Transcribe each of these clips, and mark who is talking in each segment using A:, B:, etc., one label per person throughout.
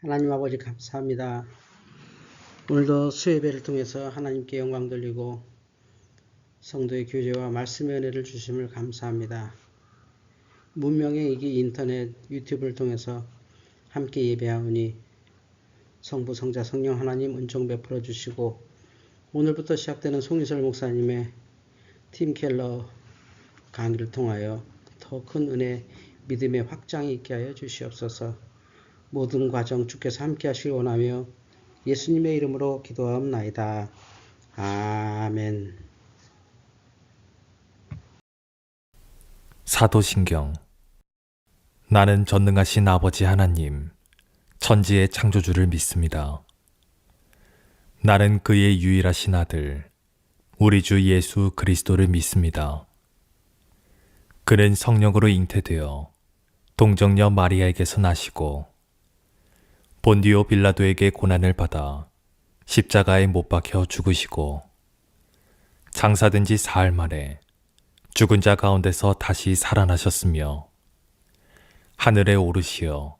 A: 하나님 아버지 감사합니다. 오늘도 수예배를 통해서 하나님께 영광 돌리고 성도의 교제와 말씀의 은혜를 주심을 감사합니다. 문명의 이기 인터넷 유튜브를 통해서 함께 예배하오니 성부 성자 성령 하나님 은총 베풀어 주시고 오늘부터 시작되는 송이설 목사님의 팀 켈러 강의를 통하여 더 큰 은혜 믿음의 확장이 있게 하여 주시옵소서. 모든 과정 주께서 함께 하시길 원하며 예수님의 이름으로 기도하옵나이다. 아멘.
B: 사도신경. 나는 전능하신 아버지 하나님, 천지의 창조주를 믿습니다. 나는 그의 유일하신 아들, 우리 주 예수 그리스도를 믿습니다. 그는 성령으로 잉태되어 동정녀 마리아에게서 나시고 본디오 빌라도에게 고난을 받아 십자가에 못 박혀 죽으시고 장사된 지 사흘 만에 죽은 자 가운데서 다시 살아나셨으며 하늘에 오르시어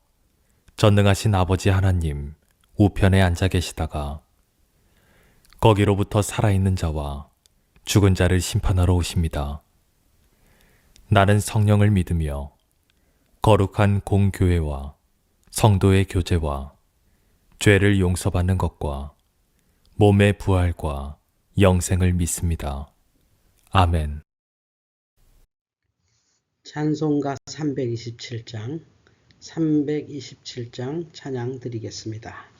B: 전능하신 아버지 하나님 우편에 앉아 계시다가 거기로부터 살아있는 자와 죽은 자를 심판하러 오십니다. 나는 성령을 믿으며 거룩한 공교회와 성도의 교제와 죄를 용서받는 것과 몸의 부활과 영생을 믿습니다. 아멘.
A: 찬송가 327장 찬양 드리겠습니다.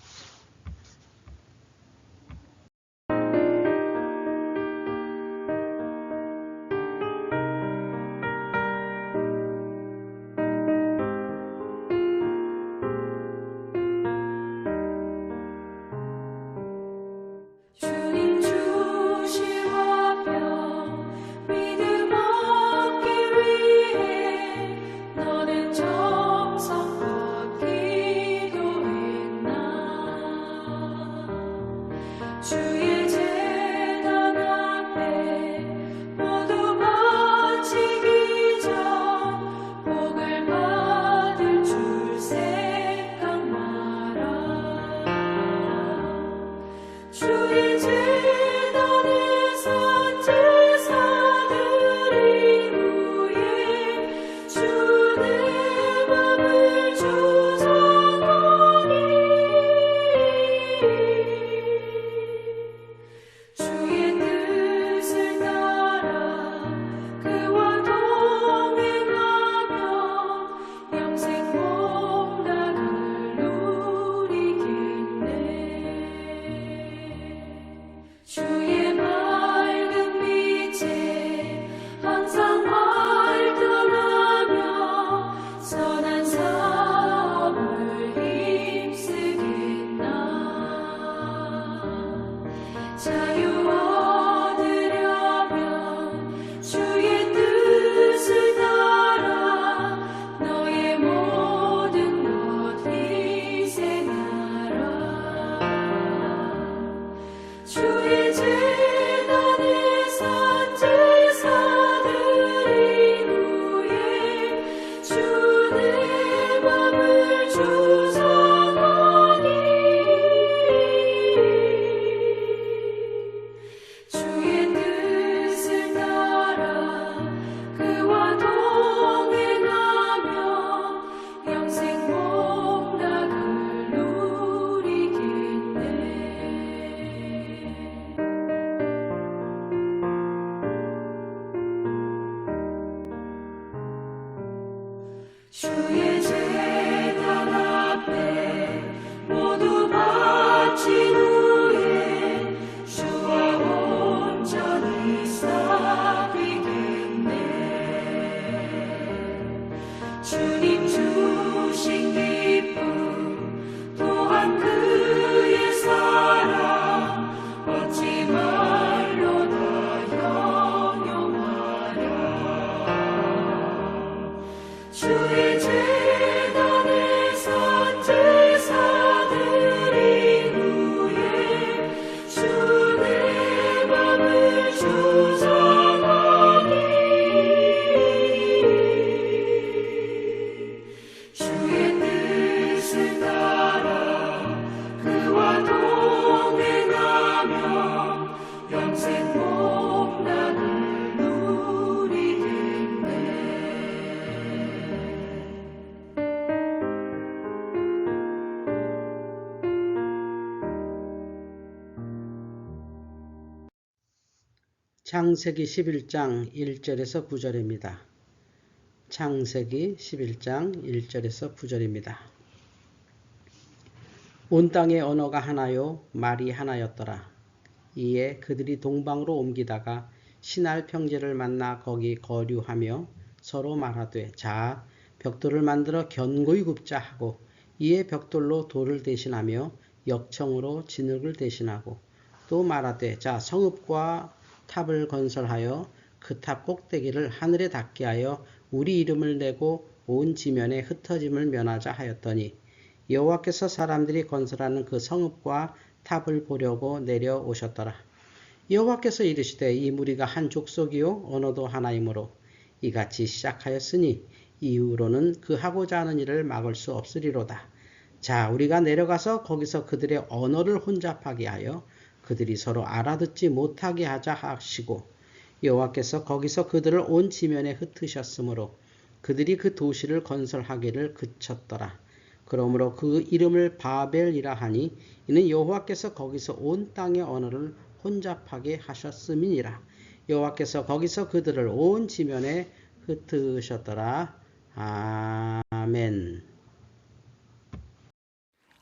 C: 너는 정성껏 기도했나
A: 창세기 11장 1절에서 9절입니다. 창세기 11장 1절에서 9절입니다. 온 땅의 언어가 하나요 말이 하나였더라. 이에 그들이 동방으로 옮기다가 시날 평지를 만나 거기 거류하며 서로 말하되 자 벽돌을 만들어 견고히 굽자 하고 이에 벽돌로 돌을 대신하며 역청으로 진흙을 대신하고 또 말하되 자 성읍과 탑을 건설하여 그 탑 꼭대기를 하늘에 닿게 하여 우리 이름을 내고 온 지면에 흩어짐을 면하자 하였더니 여호와께서 사람들이 건설하는 그 성읍과 탑을 보려고 내려오셨더라. 여호와께서 이르시되 이 무리가 한 족속이요 언어도 하나이므로 이같이 시작하였으니 이후로는 그 하고자 하는 일을 막을 수 없으리로다. 자 우리가 내려가서 거기서 그들의 언어를 혼잡하게 하여 그들이 서로 알아듣지 못하게 하자 하시고 여호와께서 거기서 그들을 온 지면에 흩으셨으므로 그들이 그 도시를 건설하기를 그쳤더라. 그러므로 그 이름을 바벨이라 하니 이는 여호와께서 거기서 온 땅의 언어를 혼잡하게 하셨음이니라. 여호와께서 거기서 그들을 온 지면에 흩으셨더라. 아멘.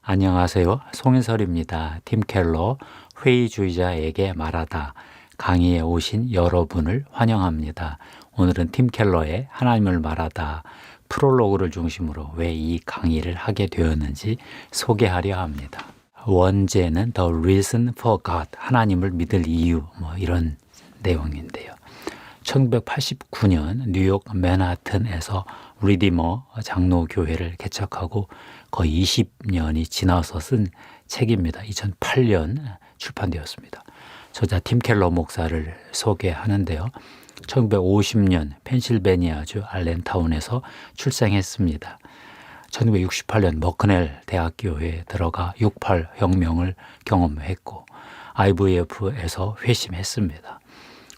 C: 안녕하세요. 송인설입니다. 팀 켈러 회의주의자에게 말하다 강의에 오신 여러분을 환영합니다. 오늘은 팀 켈러의 하나님을 말하다 프롤로그를 중심으로 왜 이 강의를 하게 되었는지 소개하려 합니다. 원제는 The Reason for God, 하나님을 믿을 이유, 이런 내용인데요. 1989년 뉴욕 맨하튼에서 리디머 장로교회를 개척하고 거의 20년이 지나서 쓴 책입니다. 2008년 출판되었습니다. 저자 팀 켈러 목사를 소개하는데요. 1950년 펜실베니아주 알렌타운에서 출생했습니다. 1968년 머크넬 대학교에 들어가 68 혁명을 경험했고 IVF에서 회심했습니다.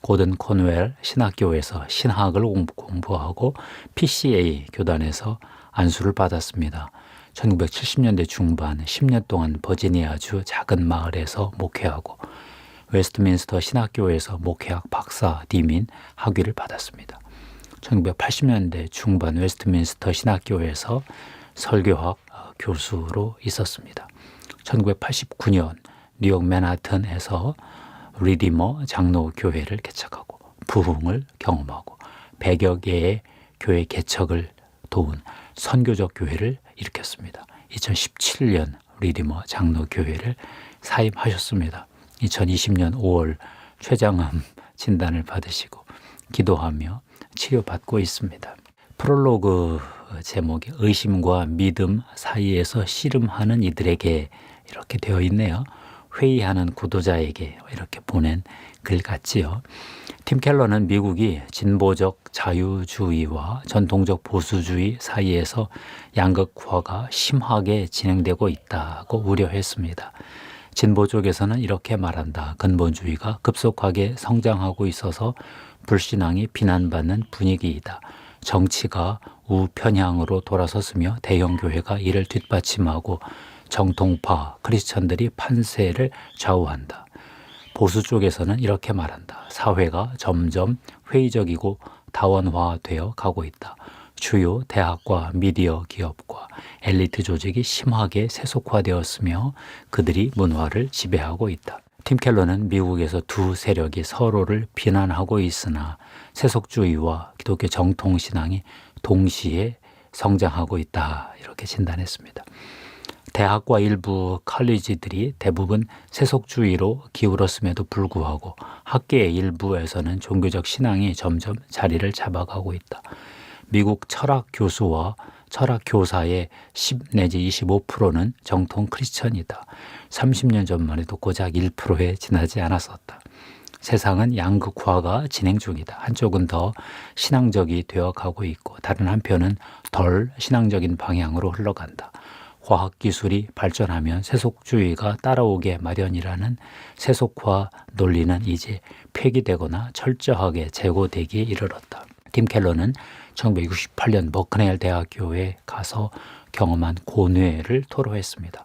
C: 고든 코누엘 신학교에서 신학을 공부하고 PCA 교단에서 안수를 받았습니다. 1970년대 중반 10년 동안 버지니아주 작은 마을에서 목회하고 웨스트민스터 신학교에서 목회학 박사 디민 학위를 받았습니다. 1980년대 중반 웨스트민스터 신학교에서 설교학 교수로 있었습니다. 1989년 뉴욕 맨하튼에서 리디머 장로교회를 개척하고 부흥을 경험하고 100여 개의 교회 개척을 도운 선교적 교회를 일으켰습니다. 2017년 리디머 장로교회를 사임하셨습니다. 2020년 5월 췌장암 진단을 받으시고 기도하며 치료받고 있습니다. 프롤로그 제목이 의심과 믿음 사이에서 씨름하는 이들에게 이렇게 되어 있네요. 회의하는 구도자에게 이렇게 보낸 글 같지요. 팀 켈러는 미국이 진보적 자유주의와 전통적 보수주의 사이에서 양극화가 심하게 진행되고 있다고 우려했습니다. 진보 쪽에서는 이렇게 말한다. 근본주의가 급속하게 성장하고 있어서 불신앙이 비난받는 분위기이다. 정치가 우편향으로 돌아섰으며 대형교회가 이를 뒷받침하고 정통파 크리스천들이 판세를 좌우한다. 보수 쪽에서는 이렇게 말한다. 사회가 점점 회의적이고 다원화되어 가고 있다. 주요 대학과 미디어 기업과 엘리트 조직이 심하게 세속화되었으며 그들이 문화를 지배하고 있다. 팀 켈러는 미국에서 두 세력이 서로를 비난하고 있으나 세속주의와 기독교 정통신앙이 동시에 성장하고 있다. 이렇게 진단했습니다. 대학과 일부 칼리지들이 대부분 세속주의로 기울었음에도 불구하고 학계의 일부에서는 종교적 신앙이 점점 자리를 잡아가고 있다. 미국 철학 교수와 철학 교사의 10 내지 25%는 정통 크리스천이다. 30년 전만 해도 고작 1%에 지나지 않았었다. 세상은 양극화가 진행 중이다. 한쪽은 더 신앙적이 되어가고 있고 다른 한편은 덜 신앙적인 방향으로 흘러간다. 과학기술이 발전하면 세속주의가 따라오게 마련이라는 세속화 논리는 이제 폐기되거나 철저하게 제고되기에 이르렀다. 팀 켈러는 1968년 머크넬 대학교에 가서 경험한 고뇌를 토로했습니다.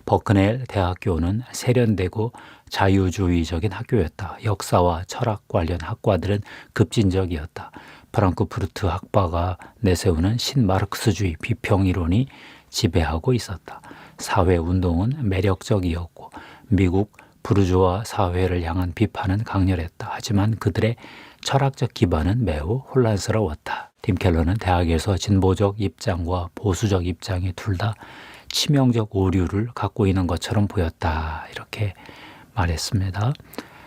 C: 버크넬 대학교는 세련되고 자유주의적인 학교였다. 역사와 철학 관련 학과들은 급진적이었다. 프랑크푸르트 학파가 내세우는 신마르크스주의 비평이론이 지배하고 있었다. 사회운동은 매력적이었고 미국 부르주아 사회를 향한 비판은 강렬했다. 하지만 그들의 철학적 기반은 매우 혼란스러웠다. 팀 켈러는 대학에서 진보적 입장과 보수적 입장이 둘 다 치명적 오류를 갖고 있는 것처럼 보였다. 이렇게 말했습니다.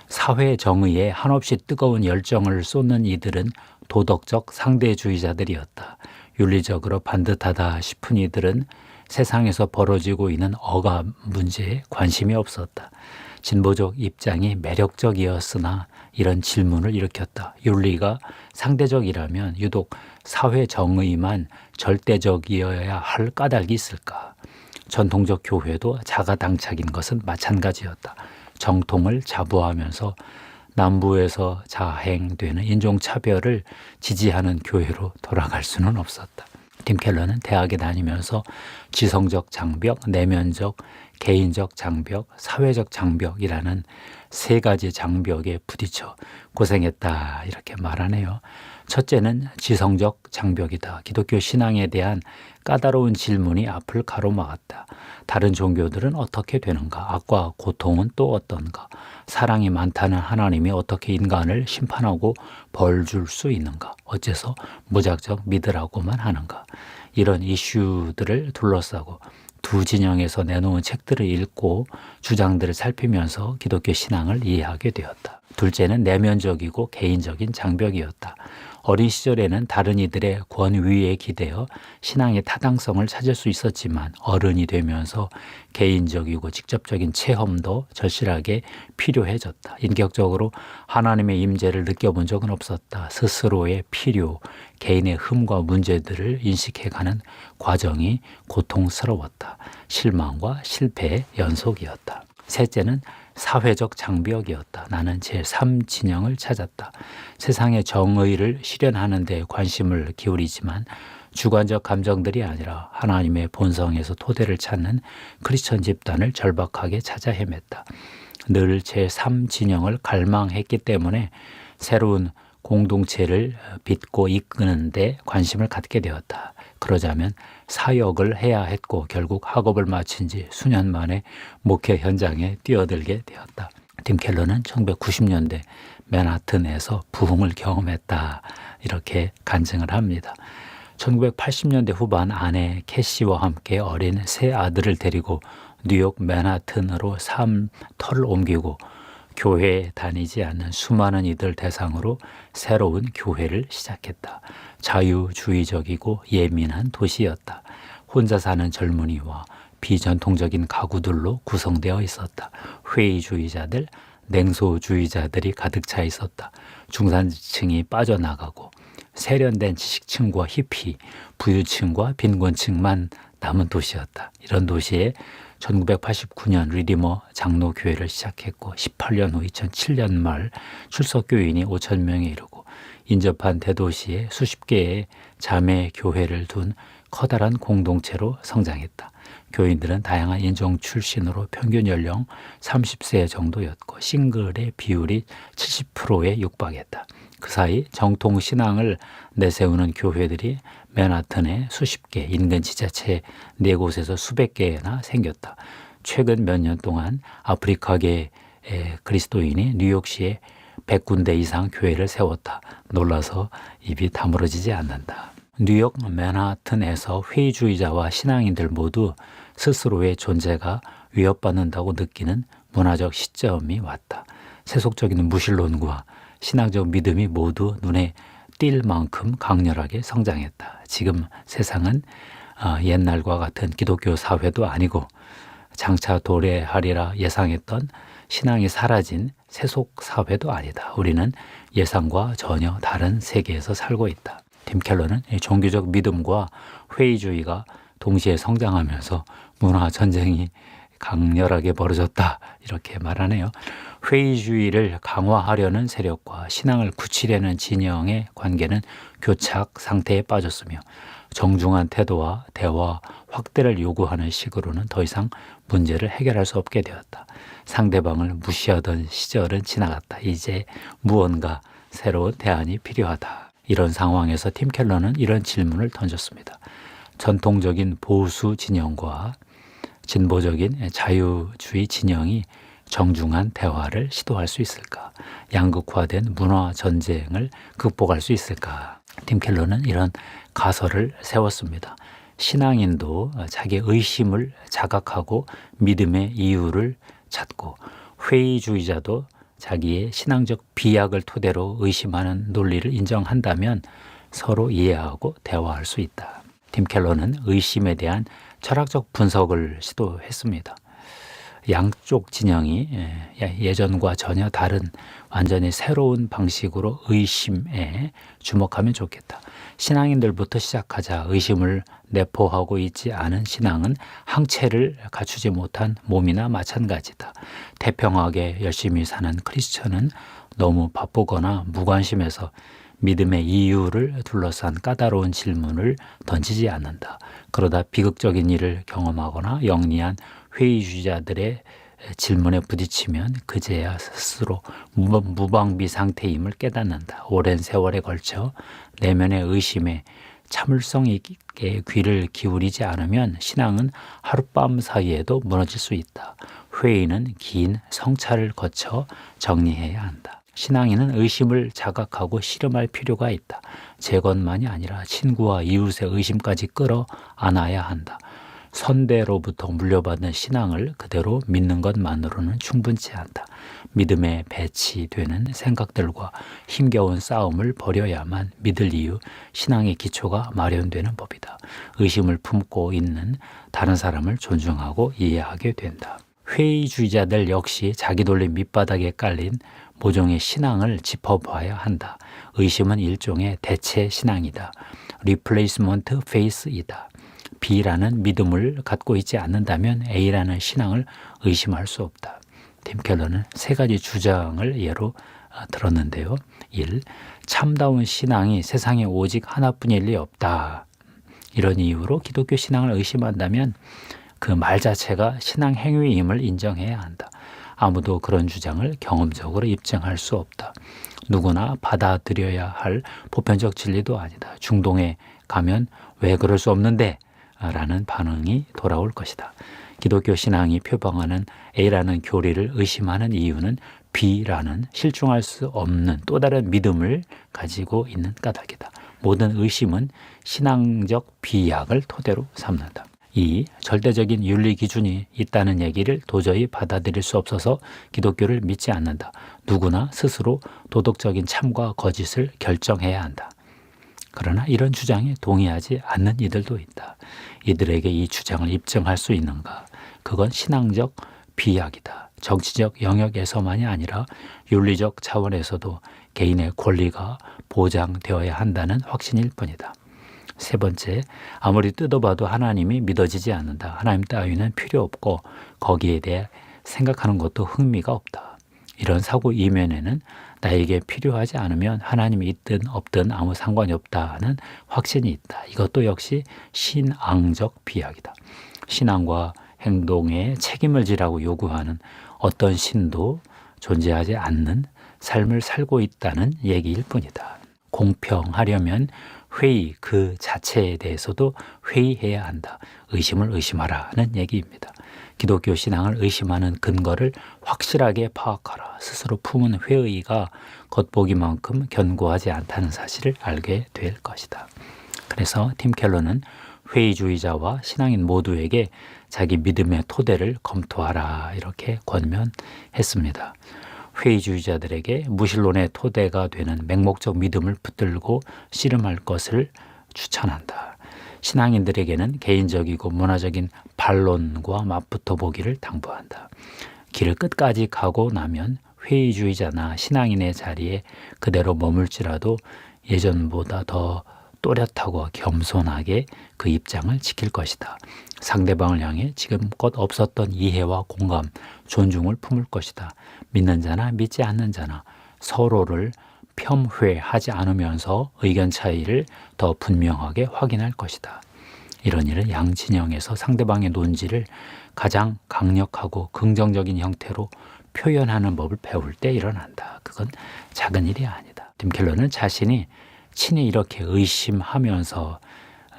C: 사회 정의에 한없이 뜨거운 열정을 쏟는 이들은 도덕적 상대주의자들이었다. 윤리적으로 반듯하다 싶은 이들은 세상에서 벌어지고 있는 억압 문제에 관심이 없었다. 진보적 입장이 매력적이었으나 이런 질문을 일으켰다. 윤리가 상대적이라면 유독 사회 정의만 절대적이어야 할 까닭이 있을까? 전통적 교회도 자가당착인 것은 마찬가지였다. 정통을 자부하면서 남부에서 자행되는 인종차별을 지지하는 교회로 돌아갈 수는 없었다. 팀 켈러는 대학에 다니면서 지성적 장벽, 내면적, 개인적 장벽, 사회적 장벽이라는 세 가지 장벽에 부딪혀 고생했다 이렇게 말하네요. 첫째는 지성적 장벽이다. 기독교 신앙에 대한 까다로운 질문이 앞을 가로막았다. 다른 종교들은 어떻게 되는가? 악과 고통은 또 어떤가? 사랑이 많다는 하나님이 어떻게 인간을 심판하고 벌 줄 수 있는가? 어째서 무작정 믿으라고만 하는가? 이런 이슈들을 둘러싸고 두 진영에서 내놓은 책들을 읽고 주장들을 살피면서 기독교 신앙을 이해하게 되었다. 둘째는 내면적이고 개인적인 장벽이었다. 어린 시절에는 다른 이들의 권위에 기대어 신앙의 타당성을 찾을 수 있었지만 어른이 되면서 개인적이고 직접적인 체험도 절실하게 필요해졌다. 인격적으로 하나님의 임재를 느껴본 적은 없었다. 스스로의 필요, 개인의 흠과 문제들을 인식해가는 과정이 고통스러웠다. 실망과 실패의 연속이었다. 셋째는 사회적 장벽이었다. 나는 제3진영을 찾았다. 세상의 정의를 실현하는 데 관심을 기울이지만 주관적 감정들이 아니라 하나님의 본성에서 토대를 찾는 크리스천 집단을 절박하게 찾아 헤맸다. 늘 제3진영을 갈망했기 때문에 새로운 공동체를 빚고 이끄는 데 관심을 갖게 되었다. 그러자면 사역을 해야 했고 결국 학업을 마친 지 수년 만에 목회 현장에 뛰어들게 되었다. 팀 켈러는 1990년대 맨하튼에서 부흥을 경험했다. 이렇게 간증을 합니다. 1980년대 후반 아내 캐시와 함께 어린 세 아들을 데리고 뉴욕 맨하튼으로 터를 옮기고 교회에 다니지 않는 수많은 이들 대상으로 새로운 교회를 시작했다. 자유주의적이고 예민한 도시였다. 혼자 사는 젊은이와 비전통적인 가구들로 구성되어 있었다. 회의주의자들, 냉소주의자들이 가득 차 있었다. 중산층이 빠져나가고 세련된 지식층과 히피, 부유층과 빈곤층만 남은 도시였다. 이런 도시에 1989년 리디머 장로교회를 시작했고 18년 후 2007년 말 출석교인이 5천 명에 이르고 인접한 대도시에 수십 개의 자매 교회를 둔 커다란 공동체로 성장했다. 교인들은 다양한 인종 출신으로 평균 연령 30세 정도였고 싱글의 비율이 70%에 육박했다. 그 사이 정통 신앙을 내세우는 교회들이 맨하튼에 수십 개, 인근 지자체 4곳에서 수백 개나 생겼다. 최근 몇 년 동안 아프리카계 그리스도인이 뉴욕시에 100군데 이상 교회를 세웠다. 놀라서 입이 다물어지지 않는다. 뉴욕 맨하튼에서 회의주의자와 신앙인들 모두 스스로의 존재가 위협받는다고 느끼는 문화적 시점이 왔다. 세속적인 무신론과 신앙적 믿음이 모두 눈에 띌 만큼 강렬하게 성장했다. 지금 세상은 옛날과 같은 기독교 사회도 아니고 장차 도래하리라 예상했던 신앙이 사라진 세속 사회도 아니다. 우리는 예상과 전혀 다른 세계에서 살고 있다. 팀 켈러는 종교적 믿음과 회의주의가 동시에 성장하면서 문화 전쟁이 강렬하게 벌어졌다. 이렇게 말하네요. 회의주의를 강화하려는 세력과 신앙을 굳히려는 진영의 관계는 교착 상태에 빠졌으며 정중한 태도와 대화 확대를 요구하는 식으로는 더 이상 문제를 해결할 수 없게 되었다. 상대방을 무시하던 시절은 지나갔다. 이제 무언가 새로운 대안이 필요하다. 이런 상황에서 팀 켈러는 이런 질문을 던졌습니다. 전통적인 보수 진영과 진보적인 자유주의 진영이 정중한 대화를 시도할 수 있을까? 양극화된 문화 전쟁을 극복할 수 있을까? 팀 켈러는 이런 가설을 세웠습니다. 신앙인도 자기 의심을 자각하고 믿음의 이유를 찾고, 회의주의자도 자기의 신앙적 비약을 토대로 의심하는 논리를 인정한다면 서로 이해하고 대화할 수 있다. 팀 켈러는 의심에 대한 철학적 분석을 시도했습니다. 양쪽 진영이 예전과 전혀 다른 완전히 새로운 방식으로 의심에 주목하면 좋겠다. 신앙인들부터 시작하자. 의심을 내포하고 있지 않은 신앙은 항체를 갖추지 못한 몸이나 마찬가지다. 태평하게 열심히 사는 크리스천은 너무 바쁘거나 무관심해서 믿음의 이유를 둘러싼 까다로운 질문을 던지지 않는다. 그러다 비극적인 일을 경험하거나 영리한 회의주의자들의 질문에 부딪히면 그제야 스스로 무방비 상태임을 깨닫는다. 오랜 세월에 걸쳐 내면의 의심에 참을성 있게 귀를 기울이지 않으면 신앙은 하룻밤 사이에도 무너질 수 있다. 회의는 긴 성찰을 거쳐 정리해야 한다. 신앙인은 의심을 자각하고 실험할 필요가 있다. 제 것만이 아니라 친구와 이웃의 의심까지 끌어안아야 한다. 선대로부터 물려받은 신앙을 그대로 믿는 것만으로는 충분치 않다. 믿음에 배치되는 생각들과 힘겨운 싸움을 벌여야만 믿을 이유, 신앙의 기초가 마련되는 법이다. 의심을 품고 있는 다른 사람을 존중하고 이해하게 된다. 회의주의자들 역시 자기 논리 밑바닥에 깔린 모종의 신앙을 짚어봐야 한다. 의심은 일종의 대체 신앙이다. 리플레이스먼트 페이스이다. B라는 믿음을 갖고 있지 않는다면 A라는 신앙을 의심할 수 없다. 팀 켈러는 세 가지 주장을 예로 들었는데요. 1. 참다운 신앙이 세상에 오직 하나뿐일 리 없다. 이런 이유로 기독교 신앙을 의심한다면 그 말 자체가 신앙 행위임을 인정해야 한다. 아무도 그런 주장을 경험적으로 입증할 수 없다. 누구나 받아들여야 할 보편적 진리도 아니다. 중동에 가면 왜 그럴 수 없는데? 라는 반응이 돌아올 것이다. 기독교 신앙이 표방하는 A라는 교리를 의심하는 이유는 B라는 실종할 수 없는 또 다른 믿음을 가지고 있는 까닭이다. 모든 의심은 신앙적 비약을 토대로 삼는다. 2. 절대적인 윤리 기준이 있다는 얘기를 도저히 받아들일 수 없어서 기독교를 믿지 않는다. 누구나 스스로 도덕적인 참과 거짓을 결정해야 한다. 그러나 이런 주장에 동의하지 않는 이들도 있다. 이들에게 이 주장을 입증할 수 있는가? 그건 신앙적 비약이다. 정치적 영역에서만이 아니라 윤리적 차원에서도 개인의 권리가 보장되어야 한다는 확신일 뿐이다. 세 번째, 아무리 뜯어봐도 하나님이 믿어지지 않는다. 하나님 따위는 필요 없고 거기에 대해 생각하는 것도 흥미가 없다. 이런 사고 이면에는 나에게 필요하지 않으면 하나님이 있든 없든 아무 상관이 없다는 확신이 있다. 이것도 역시 신앙적 비약이다. 신앙과 행동에 책임을 지라고 요구하는 어떤 신도 존재하지 않는 삶을 살고 있다는 얘기일 뿐이다. 공평하려면 회의 그 자체에 대해서도 회의해야 한다. 의심을 의심하라는 얘기입니다. 기독교 신앙을 의심하는 근거를 확실하게 파악하라. 스스로 품은 회의가 겉보기만큼 견고하지 않다는 사실을 알게 될 것이다. 그래서 팀 켈러는 회의주의자와 신앙인 모두에게 자기 믿음의 토대를 검토하라 이렇게 권면했습니다. 회의주의자들에게 무신론의 토대가 되는 맹목적 믿음을 붙들고 씨름할 것을 추천한다. 신앙인들에게는 개인적이고 문화적인 반론과 맞붙어 보기를 당부한다. 길을 끝까지 가고 나면 회의주의자나 신앙인의 자리에 그대로 머물지라도 예전보다 더 또렷하고 겸손하게 그 입장을 지킬 것이다. 상대방을 향해 지금껏 없었던 이해와 공감, 존중을 품을 것이다. 믿는 자나 믿지 않는 자나 서로를 폄훼하지 않으면서 의견 차이를 더 분명하게 확인할 것이다. 이런 일은 양 진영에서 상대방의 논지를 가장 강력하고 긍정적인 형태로 표현하는 법을 배울 때 일어난다. 그건 작은 일이 아니다. 팀 켈러는 자신이 친히 이렇게 의심하면서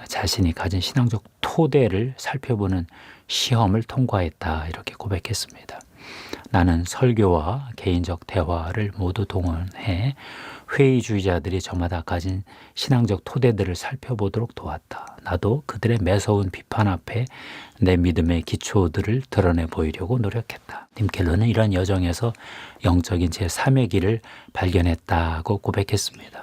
C: 자신이 가진 신앙적 토대를 살펴보는 시험을 통과했다. 이렇게 고백했습니다. 나는 설교와 개인적 대화를 모두 동원해 회의주의자들이 저마다 가진 신앙적 토대들을 살펴보도록 도왔다. 나도 그들의 매서운 비판 앞에 내 믿음의 기초들을 드러내 보이려고 노력했다. 팀 켈러는 이런 여정에서 영적인 제3의 길을 발견했다고 고백했습니다.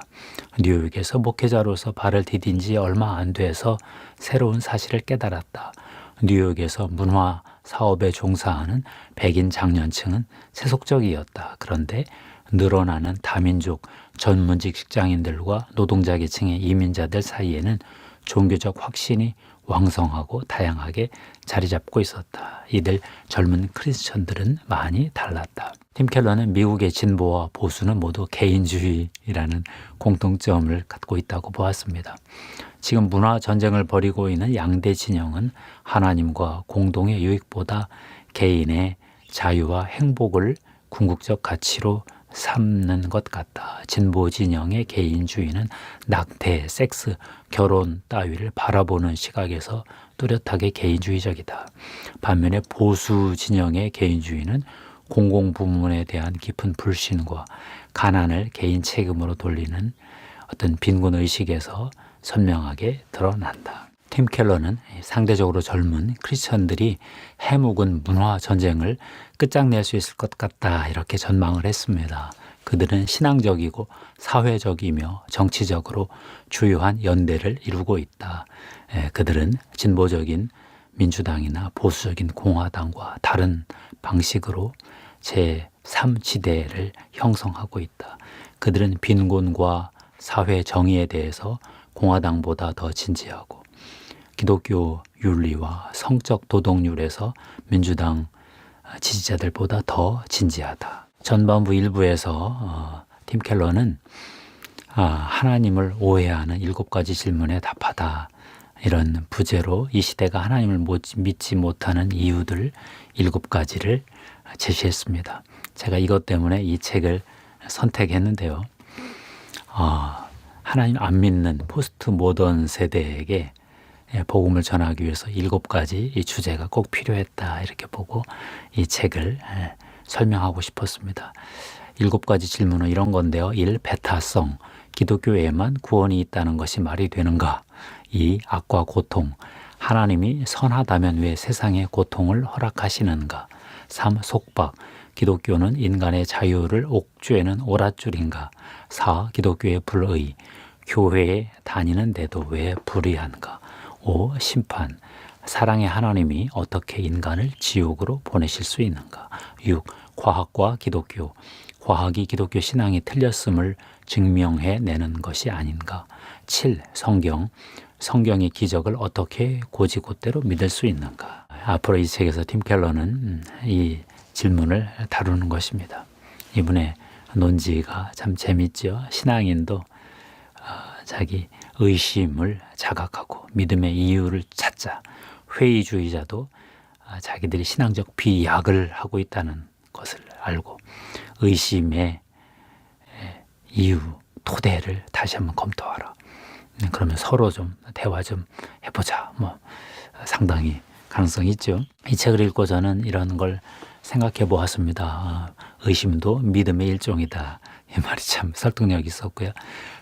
C: 뉴욕에서 목회자로서 발을 디딘 지 얼마 안 돼서 새로운 사실을 깨달았다. 뉴욕에서 문화 사업에 종사하는 백인 장년층은 세속적이었다. 그런데 늘어나는 다민족 전문직 직장인들과 노동자 계층의 이민자들 사이에는 종교적 확신이 왕성하고 다양하게 자리 잡고 있었다. 이들 젊은 크리스천들은 많이 달랐다. 팀 켈러는 미국의 진보와 보수는 모두 개인주의라는 공통점을 갖고 있다고 보았습니다. 지금 문화 전쟁을 벌이고 있는 양대 진영은 하나님과 공동의 유익보다 개인의 자유와 행복을 궁극적 가치로 삼는 것 같다. 진보 진영의 개인주의는 낙태, 섹스, 결혼 따위를 바라보는 시각에서 뚜렷하게 개인주의적이다. 반면에 보수 진영의 개인주의는 공공부문에 대한 깊은 불신과 가난을 개인 책임으로 돌리는 어떤 빈곤 의식에서 선명하게 드러난다. 팀 켈러는 상대적으로 젊은 크리스천들이 해묵은 문화 전쟁을 끝장낼 수 있을 것 같다 이렇게 전망을 했습니다. 그들은 신앙적이고 사회적이며 정치적으로 주요한 연대를 이루고 있다. 그들은 진보적인 민주당이나 보수적인 공화당과 다른 방식으로 제3지대를 형성하고 있다. 그들은 빈곤과 사회 정의에 대해서 공화당보다 더 진지하고 기독교 윤리와 성적 도덕률에서 민주당 지지자들보다 더 진지하다. 전반부 일부에서 팀 켈러는 하나님을 오해하는 7가지 질문에 답하다. 이런 부제로 이 시대가 하나님을 믿지 못하는 이유들 7가지를 제시했습니다. 제가 이것 때문에 이 책을 선택했는데요. 하나님 안 믿는 포스트 모던 세대에게 복음을 전하기 위해서 7가지 이 주제가 꼭 필요했다 이렇게 보고 이 책을 설명하고 싶었습니다. 7가지 질문은 이런 건데요. 1. 배타성, 기독교에만 구원이 있다는 것이 말이 되는가? 2. 악과 고통, 하나님이 선하다면 왜 세상에 고통을 허락하시는가? 3. 속박, 기독교는 인간의 자유를 옥죄는 오랏줄인가? 4. 기독교의 불의, 교회에 다니는데도 왜 불의한가? 5. 심판, 사랑의 하나님이 어떻게 인간을 지옥으로 보내실 수 있는가? 6. 과학과 기독교, 과학이 기독교 신앙이 틀렸음을 증명해내는 것이 아닌가? 7. 성경, 성경의 기적을 어떻게 곧이곧대로 믿을 수 있는가? 앞으로 이 책에서 팀 켈러는 이 질문을 다루는 것입니다. 이분의 논지가 참 재밌죠. 신앙인도 자기 의심을 자각하고 믿음의 이유를 찾자. 회의주의자도 자기들이 신앙적 비약을 하고 있다는 것을 알고 의심의 이유, 토대를 다시 한번 검토하라. 그러면 서로 좀 대화 좀 해보자. 상당히 가능성이 있죠. 이 책을 읽고 저는 이런 걸 생각해 보았습니다. 의심도 믿음의 일종이다. 이 말이 참 설득력이 있었고요.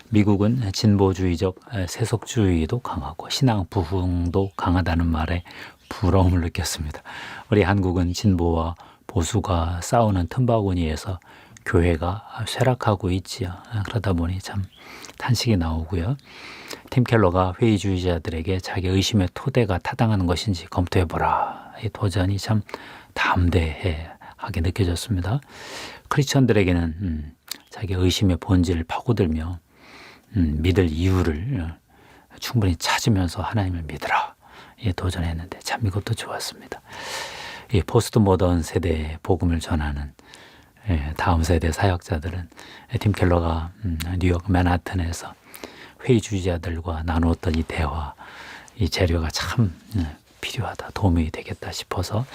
C: 미국은 진보주의적 세속주의도 강하고 신앙 부흥도 강하다는 말에 부러움을 느꼈습니다. 우리 한국은 진보와 보수가 싸우는 틈바구니에서 교회가 쇠락하고 있지요. 그러다 보니 참 탄식이 나오고요. 팀 켈러가 회의주의자들에게 자기 의심의 토대가 타당한 것인지 검토해보라. 이 도전이 참 담대하게 느껴졌습니다. 크리스천들에게는 자기 의심의 본질을 파고들며 믿을 이유를 충분히 찾으면서 하나님을 믿으라. 도전했는데 참 이것도 좋았습니다. 이 포스트 모던 세대의 복음을 전하는 다음 세대 사역자들은 팀 켈러가 뉴욕 맨하튼에서 회의주의자들과 나누었던 이 대화, 이 재료가 참 필요하다, 도움이 되겠다 싶어서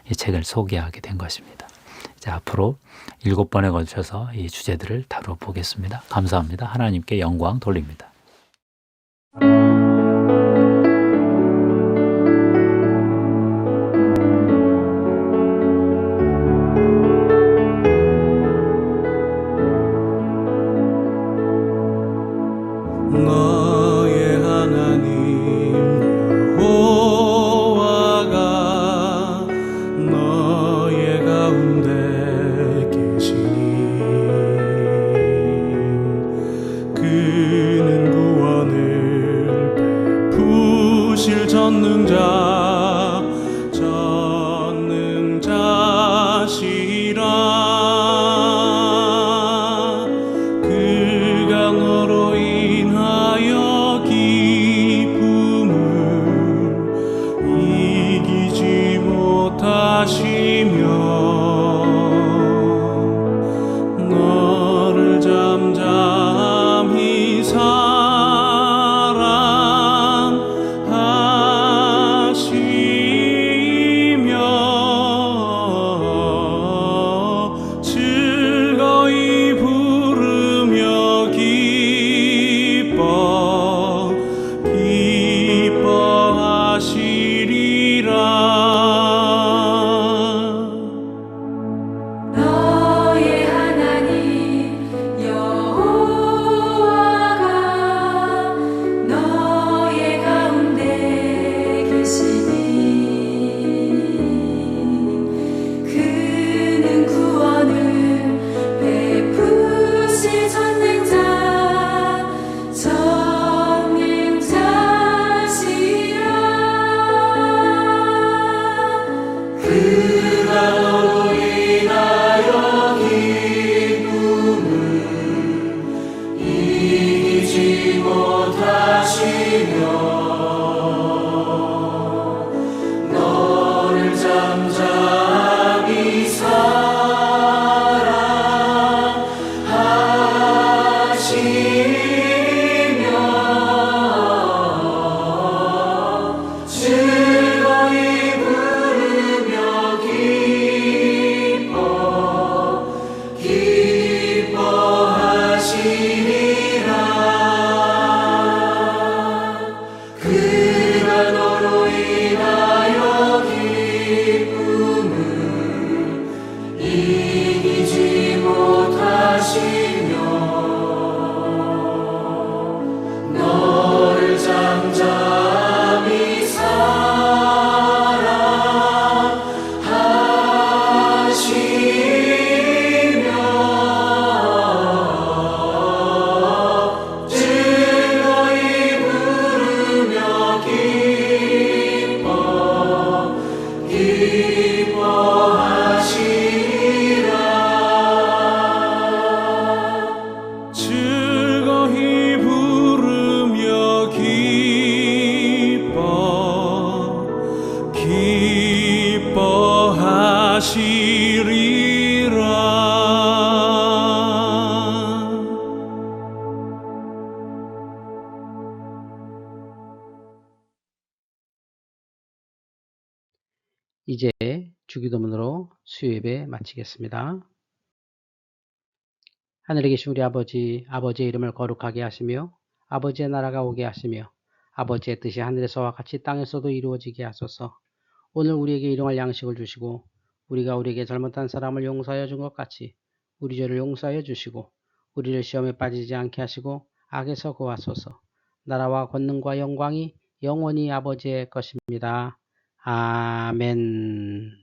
C: 이 책을 소개하게 된 것입니다. 이제 앞으로 7번에 걸쳐서 이 주제들을 다뤄보겠습니다. 감사합니다. 하나님께 영광 돌립니다.
D: 너의 하나님 여호와가 너의 가운데 계시니 그는 구원을 베푸실 전능자시라. 그가 너로 인하여 기쁨을 이기지 못하시며 너를 잠잠히 사랑하시며 즐거이 부르며 기뻐하시리라.
E: 너의 하나님 여호와가 너의 가운데 계시니 그는 구원을 베푸실 전능자시라. 그가 너로 인하여 기쁨을 이기지 못하시며 너를 잠잠히 사랑하시며 즐거이 부르며 기뻐하시리라. 그가 너로 인하여 기쁨을 이기지 못하시며 너를 잠잠히 사랑하시며 즐거이 부르며 기뻐하시리라. 즐거이 부르며 기뻐하시리라.
A: 이제 주기도문으로 수요예배 마치겠습니다. 하늘에 계신 우리 아버지, 아버지의 이름을 거룩하게 하시며 아버지의 나라가 오게 하시며 아버지의 뜻이 하늘에서와 같이 땅에서도 이루어지게 하소서. 오늘 우리에게 일용할 양식을 주시고 우리가 우리에게 잘못한 사람을 용서하여 준 것 같이 우리 죄를 용서하여 주시고 우리를 시험에 빠지지 않게 하시고 악에서 구하소서. 나라와 권능과 영광이 영원히 아버지의 것입니다. 아멘.